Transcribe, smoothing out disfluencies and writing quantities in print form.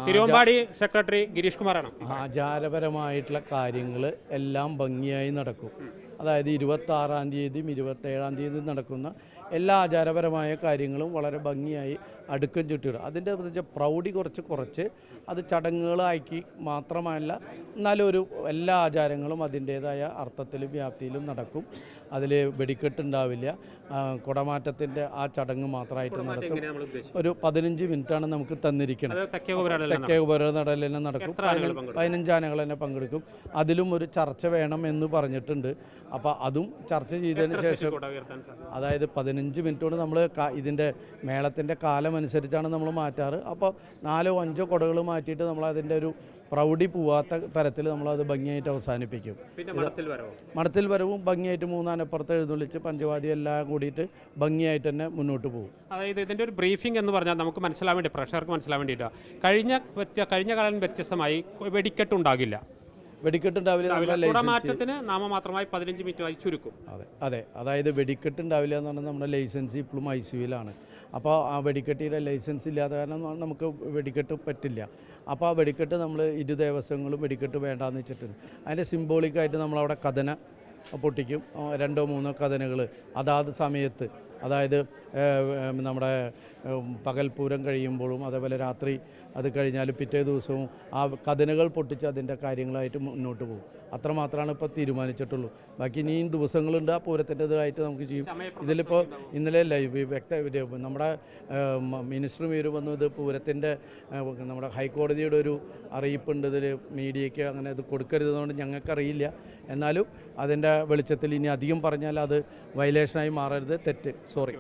Thiruvambady secretary Girish കുമാറാണ്. ആചാരപരമായിട്ടുള്ള കാര്യങ്ങൾ എല്ലാം ഭംഗിയായി നടക്കും. അതായത് 26-ാം തീയതിയും 27-ാം തീയതിയും നടക്കുന്ന എല്ലാ ആചാരപരമായ കാര്യങ്ങളും വളരെ ഭംഗിയായി അടുക്കും ചുറ്റിയിടും. അതിൻ്റെ പ്രൗഢി കുറച്ച് അത് ചടങ്ങുകളാക്കി മാത്രമല്ല, എന്നാലും എല്ലാ ആചാരങ്ങളും അതിൻ്റേതായ അർത്ഥത്തിലും വ്യാപ്തിയിലും നടക്കും. അതിൽ വെടിക്കെട്ടുണ്ടാവില്ല. കുടമാറ്റത്തിൻ്റെ ആ ചടങ്ങ് മാത്രമായിട്ട് നടത്തും. ഒരു 15 മിനിറ്റാണ് നമുക്ക് തന്നിരിക്കുന്നത്. തെക്കേ ഉപനടലിൽ നടക്കും. 15 ആനകൾ തന്നെ പങ്കെടുക്കും. അതിലും ഒരു ചർച്ച വേണം എന്ന് പറഞ്ഞിട്ടുണ്ട്. അപ്പോൾ അതും ചർച്ച ചെയ്തതിന് ശേഷം, അതായത് 15 മിനിറ്റോട് നമ്മൾ ഇതിൻ്റെ മേളത്തിൻ്റെ കാലമനുസരിച്ചാണ് നമ്മൾ മാറ്റാറ്. അപ്പോൾ 4-5 കുടകൾ മാറ്റിയിട്ട് നമ്മൾ അതിൻ്റെ ഒരു പ്രൗഢി പോവാത്ത തരത്തിൽ നമ്മളത് ഭംഗിയായിട്ട് അവസാനിപ്പിക്കും. മടത്തിൽ വരവും ഭംഗിയായിട്ട് 3 ആനപ്പുറത്ത് എഴുന്നള്ളിച്ച് പഞ്ചവാദി എല്ലാം കൂടിയിട്ട് ഭംഗിയായിട്ട് തന്നെ മുന്നോട്ട് പോകും. അതായത് ഇതിൻ്റെ ഒരു ബ്രീഫിംഗ് എന്ന് പറഞ്ഞാൽ നമുക്ക് മനസ്സിലാൻ വേണ്ടി, പ്രേക്ഷകർക്ക് മനസ്സിലാൻ വേണ്ടിയിട്ട്, കഴിഞ്ഞ കാലം വ്യത്യസ്തമായി വെടിക്കെട്ടുണ്ടാകില്ല. വെടിക്കെട്ടുണ്ടാവില്ല. നാമമാത്രമായി 15 മിനിറ്റായി ചുരുക്കും. അതെ, അതായത് വെടിക്കെട്ടുണ്ടാവില്ല എന്ന് പറഞ്ഞാൽ നമ്മുടെ ലൈസൻസ് ഇപ്പോഴും ICUവിലാണ്. അപ്പോൾ ആ വെടിക്കെട്ടിയുടെ ലൈസൻസ് ഇല്ലാത്ത കാരണം നമുക്ക് വെടിക്കെട്ട് പറ്റില്ല. അപ്പോൾ ആ വെടിക്കെട്ട് നമ്മൾ 2 ദേവസ്വങ്ങളും വെടിക്കെട്ട് വേണ്ടാന്ന് വെച്ചിട്ടുണ്ട്. അതിൻ്റെ സിംബോളിക്കായിട്ട് നമ്മളവിടെ കഥന പൊട്ടിക്കും. 2-3 കഥനകൾ അതാത് സമയത്ത്, അതായത് നമ്മുടെ പകൽപൂരം കഴിയുമ്പോഴും അതേപോലെ രാത്രി അത് കഴിഞ്ഞാൽ പിറ്റേ ദിവസവും ആ കഥനകൾ പൊട്ടിച്ച് അതിൻ്റെ കാര്യങ്ങളായിട്ട് മുന്നോട്ട് പോകും. അത്രമാത്രമാണ് ഇപ്പോൾ തീരുമാനിച്ചിട്ടുള്ളൂ. ബാക്കി ഇനിയും ദിവസങ്ങളുണ്ട് ആ പൂരത്തിൻ്റെതായിട്ട് നമുക്ക് ചെയ്യും. ഇതിലിപ്പോൾ ഇന്നലെ നമ്മുടെ മിനിസ്റ്റർ മീര് വന്നു, ഇത് പൂരത്തിൻ്റെ നമ്മുടെ ഹൈക്കോടതിയുടെ ഒരു അറിയിപ്പുണ്ട്, ഇതിൽ മീഡിയയ്ക്ക് അങ്ങനെ ഇത് കൊടുക്കരുതെന്നുകൊണ്ട് ഞങ്ങൾക്കറിയില്ല. എന്നാലും അതിൻ്റെ വെളിച്ചത്തിൽ ഇനി അധികം പറഞ്ഞാൽ അത് വയലേഷനായി മാറരുത്, തെറ്റ്. സോറി.